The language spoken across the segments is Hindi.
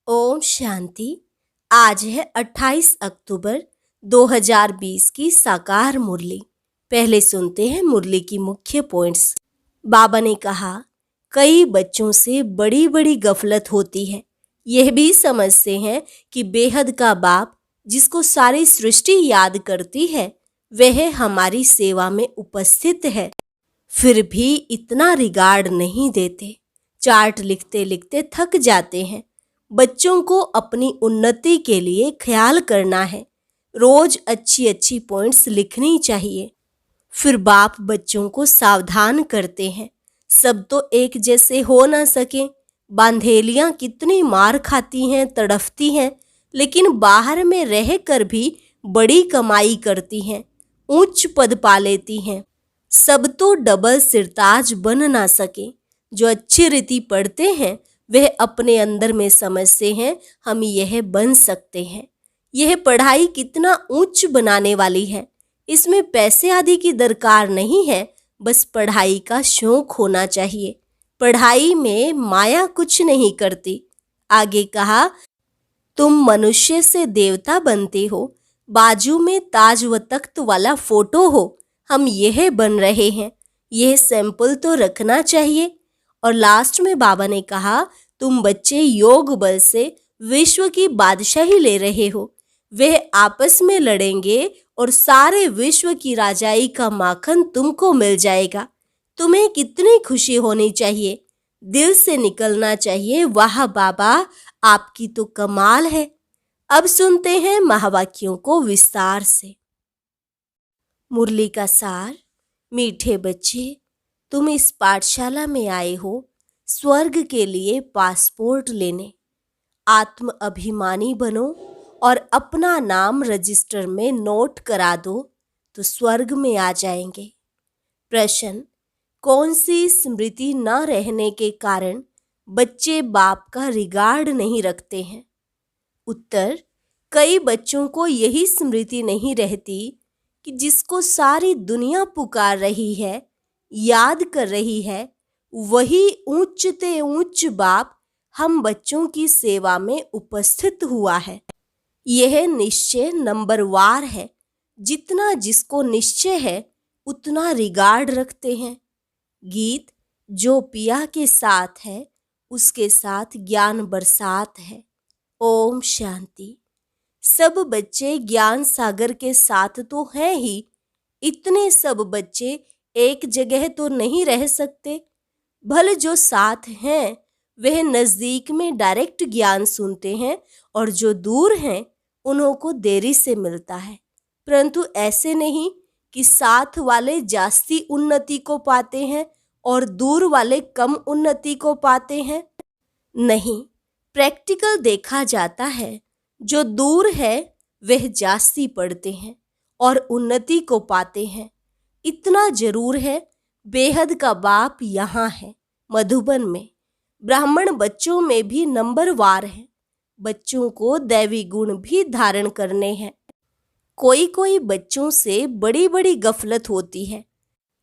ओम शांति। आज है 28 अक्टूबर 2020 की साकार मुरली। पहले सुनते हैं मुरली की मुख्य पॉइंट्स। बाबा ने कहा, कई बच्चों से बड़ी बड़ी गफलत होती है। यह भी समझते हैं कि बेहद का बाप जिसको सारी सृष्टि याद करती है वह हमारी सेवा में उपस्थित है, फिर भी इतना रिगार्ड नहीं देते। चार्ट लिखते लिखते थक जाते हैं। बच्चों को अपनी उन्नति के लिए ख्याल करना है। रोज अच्छी अच्छी पॉइंट्स लिखनी चाहिए। फिर बाप बच्चों को सावधान करते हैं। सब तो एक जैसे हो ना सके। बांधेलियां कितनी मार खाती हैं, तड़फती हैं, लेकिन बाहर में रह कर भी बड़ी कमाई करती हैं, उच्च पद पा लेती हैं। सब तो डबल सिरताज बन ना सके। जो अच्छी रीति पढ़ते हैं वह अपने अंदर में समझते हैं हम यह बन सकते हैं। यह पढ़ाई कितना उच्च बनाने वाली है। इसमें पैसे आदि की दरकार नहीं है, बस पढ़ाई का शौक होना चाहिए। पढ़ाई में माया कुछ नहीं करती। आगे कहा, तुम मनुष्य से देवता बनते हो, बाजू में ताज व तख्त वाला फोटो हो। हम यह बन रहे हैं, यह सैंपल तो रखना चाहिए। और लास्ट में बाबा ने कहा, तुम बच्चे योग बल से विश्व की बादशाही ले रहे हो। वह आपस में लड़ेंगे और सारे विश्व की राजाई का माखन तुमको मिल जाएगा। तुम्हें कितनी खुशी होनी चाहिए। दिल से निकलना चाहिए, वाह बाबा आपकी तो कमाल है। अब सुनते हैं महावाक्यों को विस्तार से। मुरली का सार। मीठे बच्चे, तुम इस पाठशाला में आए हो स्वर्ग के लिए पासपोर्ट लेने। आत्म अभिमानी बनो और अपना नाम रजिस्टर में नोट करा दो तो स्वर्ग में आ जाएंगे। प्रश्न, कौन सी स्मृति न रहने के कारण बच्चे बाप का रिगार्ड नहीं रखते हैं? उत्तर, कई बच्चों को यही स्मृति नहीं रहती कि जिसको सारी दुनिया पुकार रही है, याद कर रही है, वही ऊंचते ऊंच बाप हम बच्चों की सेवा में उपस्थित हुआ है। यह निश्चय नंबरवार है। जितना जिसको निश्चय है उतना रिगार्ड रखते हैं। गीत, जो पिया के साथ है उसके साथ ज्ञान बरसात है। ओम शांति। सब बच्चे ज्ञान सागर के साथ तो हैं ही। इतने सब बच्चे एक जगह तो नहीं रह सकते। भले जो साथ हैं वह नजदीक में डायरेक्ट ज्ञान सुनते हैं और जो दूर हैं उन्हों को देरी से मिलता है। परंतु ऐसे नहीं कि साथ वाले जास्ती उन्नति को पाते हैं और दूर वाले कम उन्नति को पाते हैं। नहीं, प्रैक्टिकल देखा जाता है। जो दूर है वह जास्ती पढ़ते हैं और उन्नति को पाते हैं। इतना जरूर है, बेहद का बाप यहाँ है मधुबन में। ब्राह्मण बच्चों में भी नंबरवार है। बच्चों को दैवी गुण भी धारण करने हैं। कोई कोई बच्चों से बड़ी बड़ी गफलत होती है।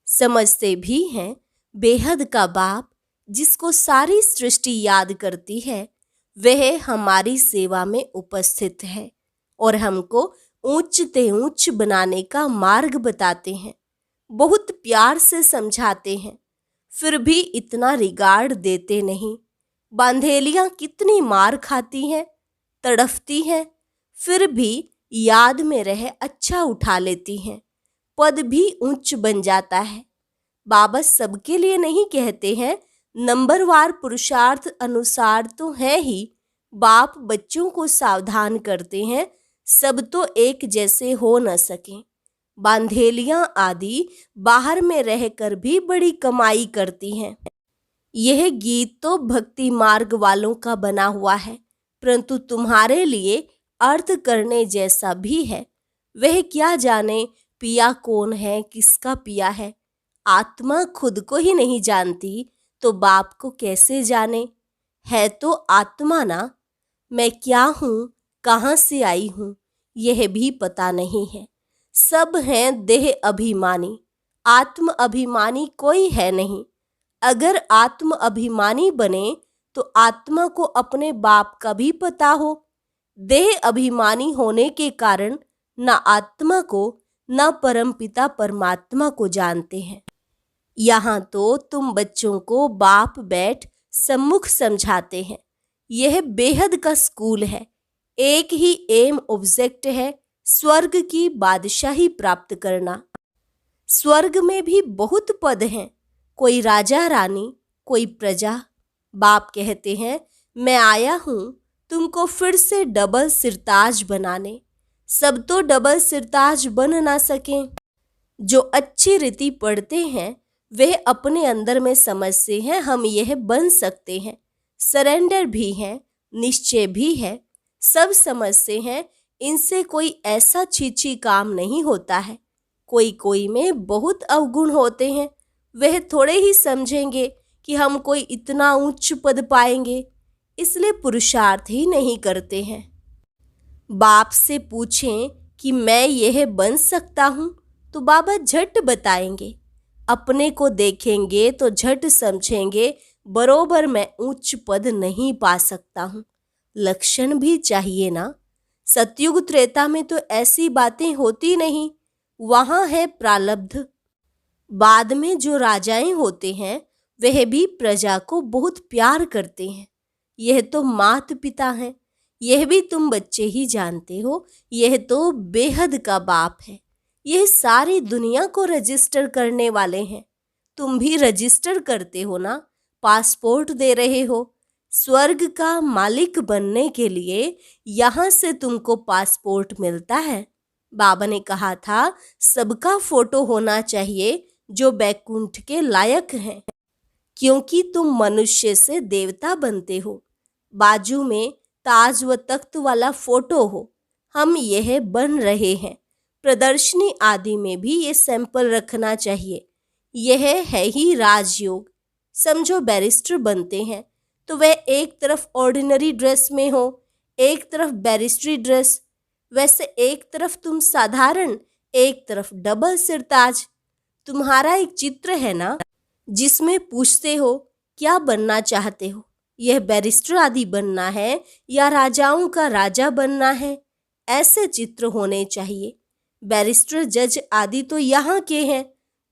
समझते भी हैं बेहद का बाप जिसको सारी सृष्टि याद करती है वह हमारी सेवा में उपस्थित है और हमको ऊंचते ऊंच बनाने का मार्ग बताते हैं। बहुत प्यार से समझाते हैं, फिर भी इतना रिगार्ड देते नहीं। बांधेलियां कितनी मार खाती हैं, तड़फती हैं, फिर भी याद में रह अच्छा उठा लेती हैं। पद भी ऊंच बन जाता है। बाबा सबके लिए नहीं कहते हैं, नंबरवार पुरुषार्थ अनुसार तो है ही। बाप बच्चों को सावधान करते हैं, सब तो एक जैसे हो न सके। बांधेलियां आदि बाहर में रहकर भी बड़ी कमाई करती हैं। यह गीत तो भक्ति मार्ग वालों का बना हुआ है, परंतु तुम्हारे लिए अर्थ करने जैसा भी है। वह क्या जाने पिया कौन है, किसका पिया है। आत्मा खुद को ही नहीं जानती तो बाप को कैसे जाने। है तो आत्मा ना। मैं क्या हूँ, कहाँ से आई हूँ, यह भी पता नहीं है। सब हैं देह अभिमानी, आत्म अभिमानी कोई है नहीं। अगर आत्म अभिमानी बने तो आत्मा को अपने बाप का भी पता हो। देह अभिमानी होने के कारण न आत्मा को न परमपिता परमात्मा को जानते हैं। यहाँ तो तुम बच्चों को बाप बैठ सम्मुख समझाते हैं। यह बेहद का स्कूल है। एक ही एम ऑब्जेक्ट है, स्वर्ग की बादशाही प्राप्त करना। स्वर्ग में भी बहुत पद हैं, कोई राजा रानी, कोई प्रजा। बाप कहते हैं, मैं आया हूँ तुमको फिर से डबल सिरताज बनाने। सब तो डबल सिरताज बन ना सकें। जो अच्छी रीति पढ़ते हैं वह अपने अंदर में समझते हैं हम यह बन सकते हैं। सरेंडर भी है, निश्चय भी है, सब समझते हैं इनसे कोई ऐसा छीछी काम नहीं होता है। कोई कोई में बहुत अवगुण होते हैं, वह थोड़े ही समझेंगे कि हम कोई इतना उच्च पद पाएंगे, इसलिए पुरुषार्थ ही नहीं करते हैं। बाप से पूछें कि मैं यह बन सकता हूँ तो बाबा झट बताएंगे। अपने को देखेंगे तो झट समझेंगे बरोबर मैं उच्च पद नहीं पा सकता हूँ। लक्षण भी चाहिए ना। सतयुग त्रेता में तो ऐसी बातें होती नहीं, वहाँ है प्रारब्ध। बाद में जो राजाएं होते हैं वह भी प्रजा को बहुत प्यार करते हैं। यह तो मात पिता हैं, यह भी तुम बच्चे ही जानते हो। यह तो बेहद का बाप है। यह सारी दुनिया को रजिस्टर करने वाले हैं। तुम भी रजिस्टर करते हो ना, पासपोर्ट दे रहे हो। स्वर्ग का मालिक बनने के लिए यहाँ से तुमको पासपोर्ट मिलता है। बाबा ने कहा था सबका फोटो होना चाहिए जो बैकुंठ के लायक हैं, क्योंकि तुम मनुष्य से देवता बनते हो। बाजू में ताज व तख्त वाला फोटो हो। हम यह बन रहे हैं। प्रदर्शनी आदि में भी ये सैंपल रखना चाहिए। यह है ही राजयोग। समझो बैरिस्टर बनते हैं तो वह एक तरफ ऑर्डिनरी ड्रेस में हो, एक तरफ बैरिस्ट्री ड्रेस। वैसे एक तरफ तुम साधारण, एक तरफ डबल सिरताज। तुम्हारा एक चित्र है ना जिसमें पूछते हो क्या बनना चाहते हो, यह बैरिस्टर आदि बनना है या राजाओं का राजा बनना है। ऐसे चित्र होने चाहिए। बैरिस्टर जज आदि तो यहाँ के हैं,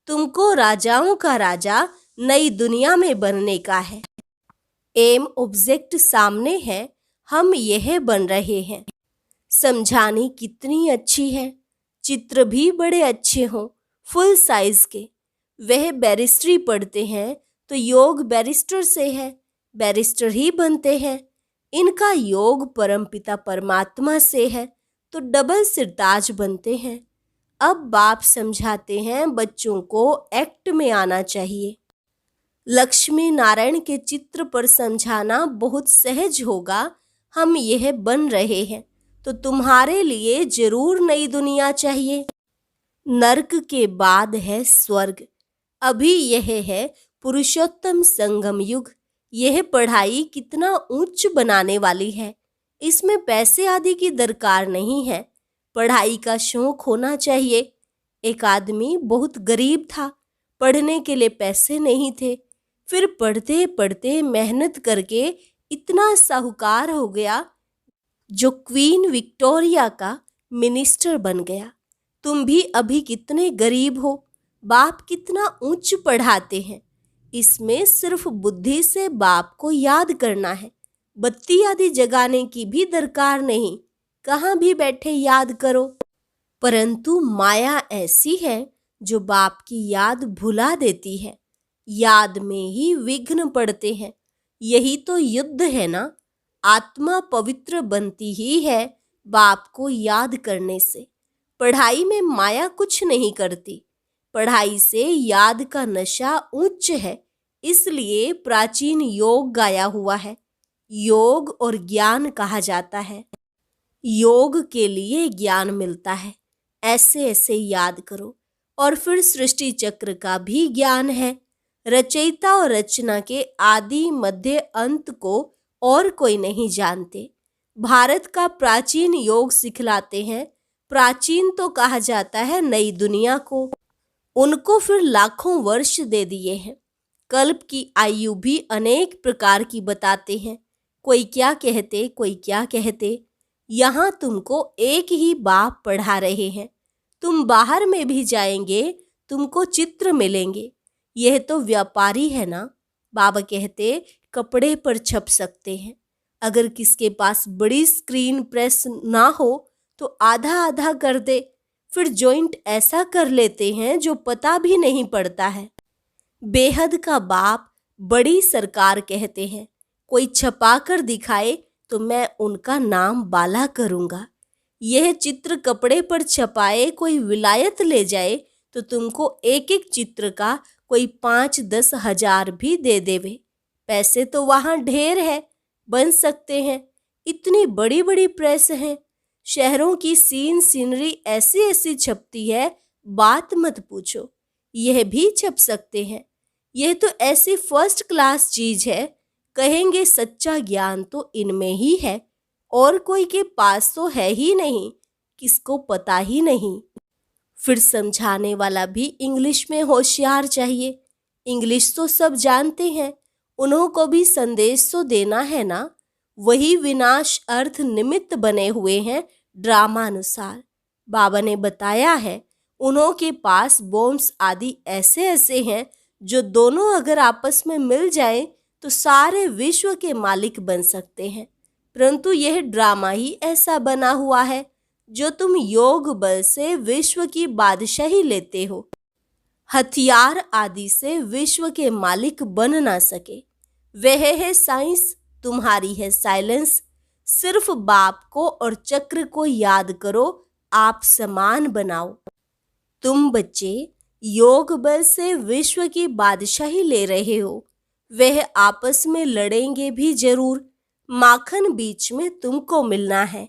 तुमको राजाओं का राजा नई दुनिया में बनने का है। एम ऑब्जेक्ट सामने है, हम यह बन रहे हैं। समझानी कितनी अच्छी है। चित्र भी बड़े अच्छे हों, फुल साइज के। वह बैरिस्ट्री पढ़ते हैं तो योग बैरिस्टर से है, बैरिस्टर ही बनते हैं। इनका योग परमपिता परमात्मा से है तो डबल सिरताज बनते हैं। अब बाप समझाते हैं बच्चों को एक्ट में आना चाहिए। लक्ष्मी नारायण के चित्र पर समझाना बहुत सहज होगा। हम यह बन रहे हैं तो तुम्हारे लिए जरूर नई दुनिया चाहिए। नर्क के बाद है स्वर्ग। अभी यह है पुरुषोत्तम संगम युग। यह पढ़ाई कितना उच्च बनाने वाली है। इसमें पैसे आदि की दरकार नहीं है, पढ़ाई का शौक होना चाहिए। एक आदमी बहुत गरीब था, पढ़ने के लिए पैसे नहीं थे। फिर पढ़ते पढ़ते मेहनत करके इतना साहूकार हो गया जो क्वीन विक्टोरिया का मिनिस्टर बन गया। तुम भी अभी कितने गरीब हो, बाप कितना उच्च पढ़ाते हैं। इसमें सिर्फ बुद्धि से बाप को याद करना है। बत्ती आदि जगाने की भी दरकार नहीं, कहाँ भी बैठे याद करो। परंतु माया ऐसी है जो बाप की याद भुला देती है। याद में ही विघ्न पड़ते हैं। यही तो युद्ध है ना। आत्मा पवित्र बनती ही है बाप को याद करने से। पढ़ाई में माया कुछ नहीं करती। पढ़ाई से याद का नशा उच्च है, इसलिए प्राचीन योग गाया हुआ है। योग और ज्ञान कहा जाता है। योग के लिए ज्ञान मिलता है। ऐसे ऐसे याद करो। और फिर सृष्टि चक्र का भी ज्ञान है। रचयिता और रचना के आदि मध्य अंत को और कोई नहीं जानते। भारत का प्राचीन योग सिखलाते हैं। प्राचीन तो कहा जाता है नई दुनिया को। उनको फिर लाखों वर्ष दे दिए हैं। कल्प की आयु भी अनेक प्रकार की बताते हैं। कोई क्या कहते, कोई क्या कहते। यहाँ तुमको एक ही बाप पढ़ा रहे हैं। तुम बाहर में भी जाएंगे, तुमको चित्र मिलेंगे। यह तो व्यापारी है ना। बाबा कहते कपड़े पर छप सकते हैं। अगर किसके पास बड़ी स्क्रीन प्रेस ना हो तो आधा आधा कर दे। फिर जॉइंट ऐसा कर लेते हैं जो पता भी नहीं पड़ता है। बेहद का बाप बड़ी सरकार कहते हैं। कोई छपा कर दिखाए तो मैं उनका नाम बाला करूंगा। यह चित्र कपड़े पर छपाए कोई विलायत ले जाए तो तुमको एक एक चित्र का कोई 5-10 हजार भी दे देवे। पैसे तो वहां ढेर है, बन सकते हैं। इतनी बड़ी बड़ी प्रेस हैं। शहरों की सीनरी ऐसी ऐसी छपती है, बात मत पूछो। यह भी छप सकते हैं। यह तो ऐसी फर्स्ट क्लास चीज है, कहेंगे सच्चा ज्ञान तो इनमें ही है। और कोई के पास तो है ही नहीं, किसको पता ही नहीं। फिर समझाने वाला भी इंग्लिश में होशियार चाहिए। इंग्लिश तो सब जानते हैं, उन्हों को भी संदेश तो देना है ना। वही विनाश अर्थ निमित्त बने हुए हैं ड्रामानुसार। बाबा ने बताया है उन्हों के पास बॉम्ब्स आदि ऐसे ऐसे हैं जो दोनों अगर आपस में मिल जाएं तो सारे विश्व के मालिक बन सकते हैं। परंतु यह ड्रामा ही ऐसा बना हुआ है जो तुम योग बल से विश्व की बादशाही लेते हो। हथियार आदि से विश्व के मालिक बन ना सके। वह है साइंस, तुम्हारी है साइलेंस। सिर्फ बाप को और चक्र को याद करो, आप समान बनाओ। तुम बच्चे योग बल से विश्व की बादशाही ले रहे हो। वह आपस में लड़ेंगे भी जरूर। माखन बीच में तुमको मिलना है।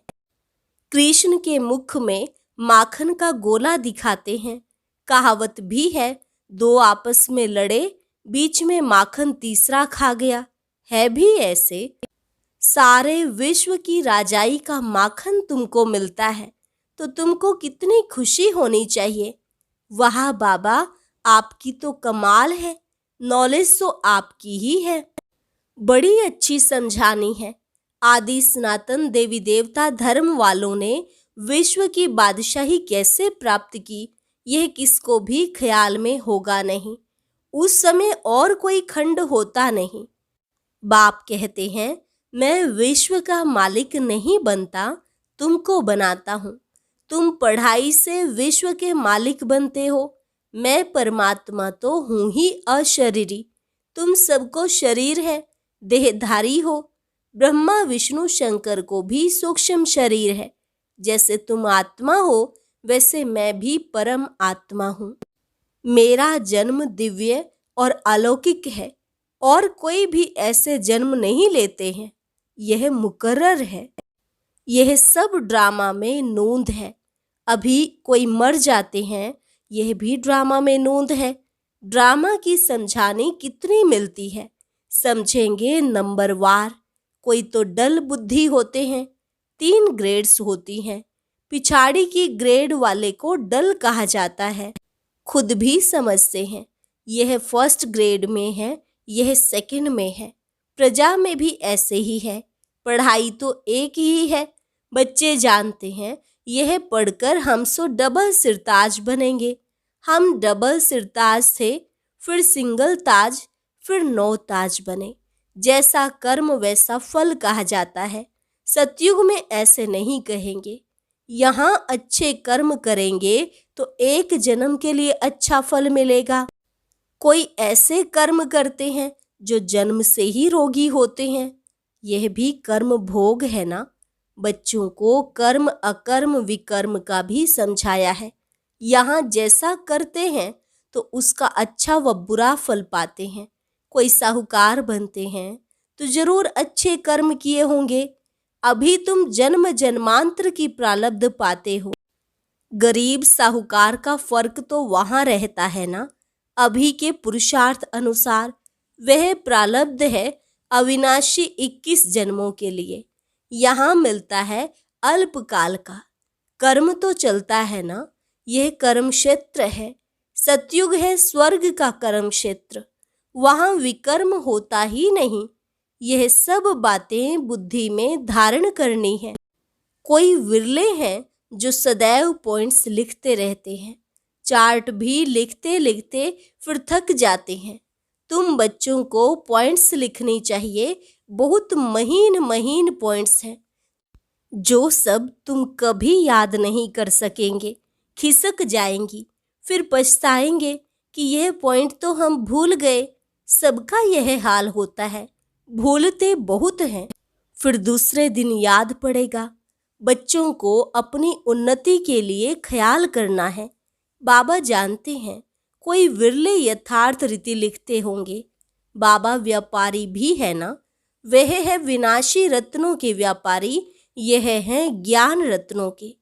कृष्ण के मुख में माखन का गोला दिखाते हैं। कहावत भी है, दो आपस में लड़े, बीच में माखन तीसरा खा गया। है भी ऐसे। सारे विश्व की राजाई का माखन तुमको मिलता है तो तुमको कितनी खुशी होनी चाहिए। वाह बाबा, आपकी तो कमाल है। नॉलेज तो आपकी ही है। बड़ी अच्छी समझानी है। आदि सनातन देवी देवता धर्म वालों ने विश्व की बादशाही कैसे प्राप्त की, यह किसको भी ख्याल में होगा नहीं। उस समय और कोई खंड होता नहीं। बाप कहते हैं मैं विश्व का मालिक नहीं बनता, तुमको बनाता हूँ। तुम पढ़ाई से विश्व के मालिक बनते हो। मैं परमात्मा तो हूँ ही अशरीरी। तुम सबको शरीर है, देहधारी हो। ब्रह्मा विष्णु शंकर को भी सूक्ष्म शरीर है। जैसे तुम आत्मा हो वैसे मैं भी परम आत्मा हूँ। मेरा जन्म दिव्य और अलौकिक है और कोई भी ऐसे जन्म नहीं लेते हैं। यह मुकर्रर है। यह सब ड्रामा में नोंद है। अभी कोई मर जाते हैं, यह भी ड्रामा में नोंद है। ड्रामा की समझानी कितनी मिलती है, समझेंगे नंबरवार। कोई तो डल बुद्धि होते हैं। 3 ग्रेड्स होती हैं। पिछाड़ी की ग्रेड वाले को डल कहा जाता है। खुद भी समझते हैं यह फर्स्ट ग्रेड में है, यह सेकंड में है। प्रजा में भी ऐसे ही है। पढ़ाई तो एक ही है। बच्चे जानते हैं यह पढ़कर हम सो डबल सिरताज बनेंगे। हम डबल सिरताज थे, फिर सिंगल ताज, फिर 9 ताज बने। जैसा कर्म वैसा फल कहा जाता है। सतयुग में ऐसे नहीं कहेंगे। यहाँ अच्छे कर्म करेंगे तो एक जन्म के लिए अच्छा फल मिलेगा। कोई ऐसे कर्म करते हैं जो जन्म से ही रोगी होते हैं। यह भी कर्म भोग है ना। बच्चों को कर्म अकर्म विकर्म का भी समझाया है। यहाँ जैसा करते हैं तो उसका अच्छा व बुरा फल पाते हैं। कोई साहूकार बनते हैं तो जरूर अच्छे कर्म किए होंगे। अभी तुम जन्म जन्मांतर की प्रारब्ध पाते हो। गरीब साहूकार का फर्क तो वहां रहता है ना। अभी के पुरुषार्थ अनुसार वह प्रारब्ध है अविनाशी 21 जन्मों के लिए। यहाँ मिलता है अल्पकाल का। कर्म तो चलता है ना। यह कर्म क्षेत्र है। सतयुग है स्वर्ग का कर्म क्षेत्र। वहाँ विकर्म होता ही नहीं। यह सब बातें बुद्धि में धारण करनी है। कोई विरले हैं जो सदैव पॉइंट्स लिखते रहते हैं, चार्ट भी लिखते लिखते फिर थक जाते हैं। तुम बच्चों को पॉइंट्स लिखनी चाहिए, बहुत महीन महीन पॉइंट्स हैं जो सब तुम कभी याद नहीं कर सकेंगे, खिसक जाएंगी, फिर पछताएंगे कि यह पॉइंट तो हम भूल गए। सबका यह हाल होता है, भूलते बहुत हैं, फिर दूसरे दिन याद पड़ेगा। बच्चों को अपनी उन्नति के लिए ख्याल करना है। बाबा जानते हैं कोई विरले यथार्थ रीति लिखते होंगे। बाबा व्यापारी भी है ना, वह है विनाशी रत्नों के व्यापारी, यह हैं ज्ञान रत्नों के।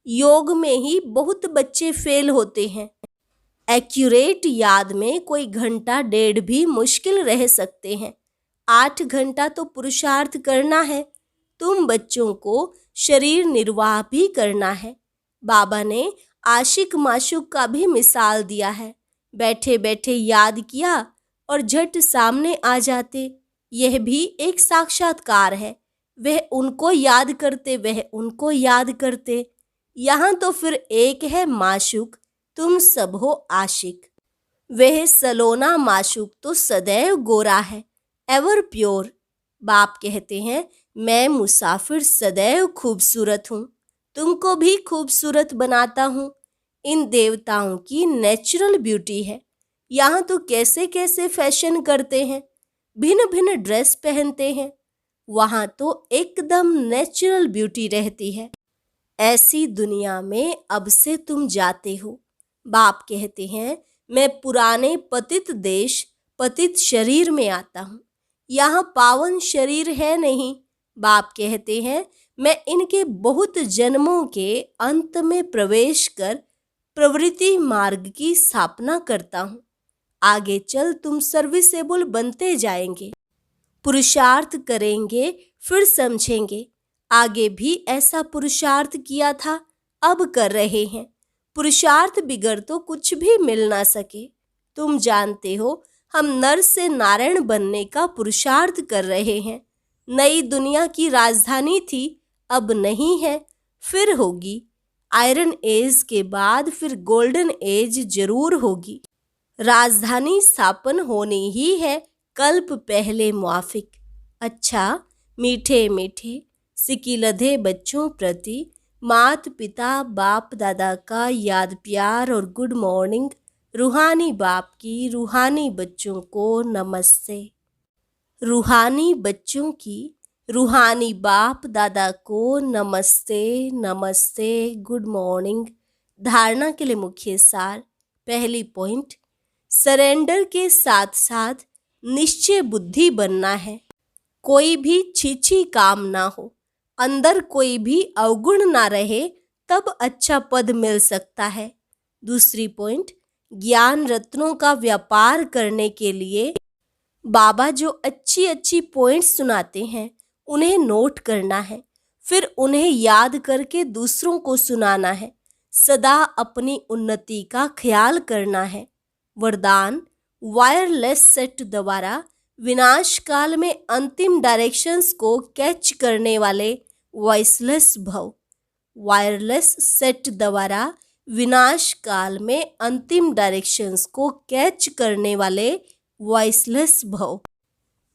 योग में ही बहुत बच्चे फेल होते हैं। एक्यूरेट याद में कोई घंटा डेढ़ भी मुश्किल रह सकते हैं, 8 घंटा तो पुरुषार्थ करना है। तुम बच्चों को शरीर निर्वाह भी करना है। बाबा ने आशिक माशूक का भी मिसाल दिया है। बैठे बैठे याद किया और झट सामने आ जाते, यह भी एक साक्षात्कार है। वह उनको याद करते, वह उनको याद करते। यहाँ तो फिर एक है माशूक, तुम सब हो आशिक। वह सलोना माशूक तो सदैव गोरा है, एवर प्योर। बाप कहते हैं मैं मुसाफिर सदैव खूबसूरत हूँ, तुमको भी खूबसूरत बनाता हूँ। इन देवताओं की नेचुरल ब्यूटी है। यहाँ तो कैसे कैसे फैशन करते हैं, भिन्न भिन्न ड्रेस पहनते हैं। वहाँ तो एकदम नेचुरल ब्यूटी रहती है। ऐसी दुनिया में अब से तुम जाते हो। बाप कहते हैं मैं पुराने पतित देश पतित शरीर में आता हूँ, यहाँ पावन शरीर है नहीं। बाप कहते हैं मैं इनके बहुत जन्मों के अंत में प्रवेश कर प्रवृत्ति मार्ग की स्थापना करता हूँ। आगे चल तुम सर्विसेबल बनते जाएंगे, पुरुषार्थ करेंगे, फिर समझेंगे। आगे भी ऐसा पुरुषार्थ किया था, अब कर रहे हैं। पुरुषार्थ बिगर तो कुछ भी मिल ना सके। तुम जानते हो हम नर से नारायण बनने का पुरुषार्थ कर रहे हैं। नई दुनिया की राजधानी थी, अब नहीं है, फिर होगी। आयरन एज के बाद फिर गोल्डन एज जरूर होगी। राजधानी स्थापन होनी ही है, कल्प पहले मुआफिक। अच्छा मीठे मीठे सिकिलधे बच्चों प्रति मात पिता बाप दादा का याद प्यार और गुड मॉर्निंग। रूहानी बाप की रूहानी बच्चों को नमस्ते। रूहानी बच्चों की रूहानी बाप दादा को नमस्ते नमस्ते, गुड मॉर्निंग। धारणा के लिए मुख्य सार। पहली पॉइंट, सरेंडर के साथ साथ निश्चय बुद्धि बनना है। कोई भी छीछी काम ना हो, अंदर कोई भी अवगुण ना रहे, तब अच्छा पद मिल सकता है। दूसरी पॉइंट, ज्ञान रत्नों का व्यापार करने के लिए बाबा जो अच्छी अच्छी पॉइंट्स सुनाते हैं उन्हें नोट करना है, फिर उन्हें याद करके दूसरों को सुनाना है। सदा अपनी उन्नति का ख्याल करना है। वरदान, वायरलेस सेट द्वारा विनाश काल में अंतिम डायरेक्शंस को कैच करने वाले वॉइसलेस भव। वायरलेस सेट द्वारा विनाश काल में अंतिम डायरेक्शंस को कैच करने वाले वॉइसलेस भव।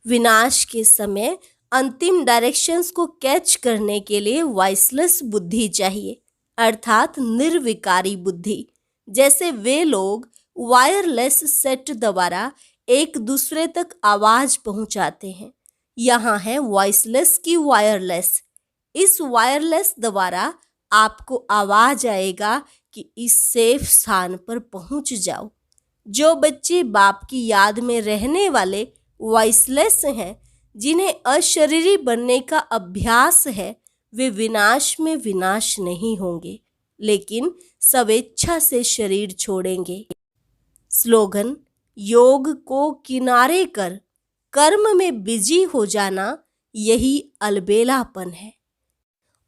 विनाश के समय अंतिम डायरेक्शंस को कैच करने के लिए वॉइसलेस बुद्धि चाहिए, अर्थात निर्विकारी बुद्धि। जैसे वे लोग वायरलेस सेट द्वारा एक दूसरे तक आवाज पहुंचाते हैं, यहाँ है वॉइसलेस की वायरलेस। इस वायरलेस द्वारा आपको आवाज आएगा कि इस सेफ स्थान पर पहुंच जाओ। जो बच्चे बाप की याद में रहने वाले वॉइसलेस हैं, जिन्हें अशरीरी बनने का अभ्यास है, वे विनाश में विनाश नहीं होंगे, लेकिन स्वेच्छा से शरीर छोड़ेंगे। स्लोगन, योग को किनारे कर कर्म में बिजी हो जाना, यही अलबेलापन है।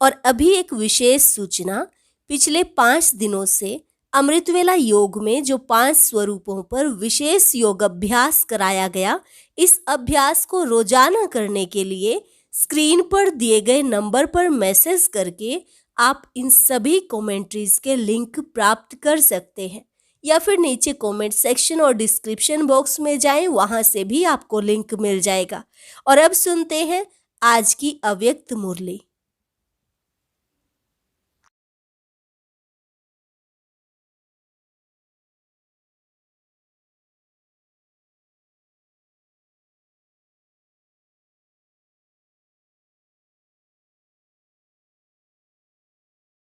और अभी एक विशेष सूचना, पिछले 5 दिनों से अमृतवेला योग में जो 5 स्वरूपों पर विशेष योग अभ्यास कराया गया, इस अभ्यास को रोजाना करने के लिए स्क्रीन पर दिए गए नंबर पर मैसेज करके आप इन सभी कमेंट्रीज के लिंक प्राप्त कर सकते हैं, या फिर नीचे कमेंट सेक्शन और डिस्क्रिप्शन बॉक्स में जाएं, वहां से भी आपको लिंक मिल जाएगा। और अब सुनते हैं आज की अव्यक्त मुरली।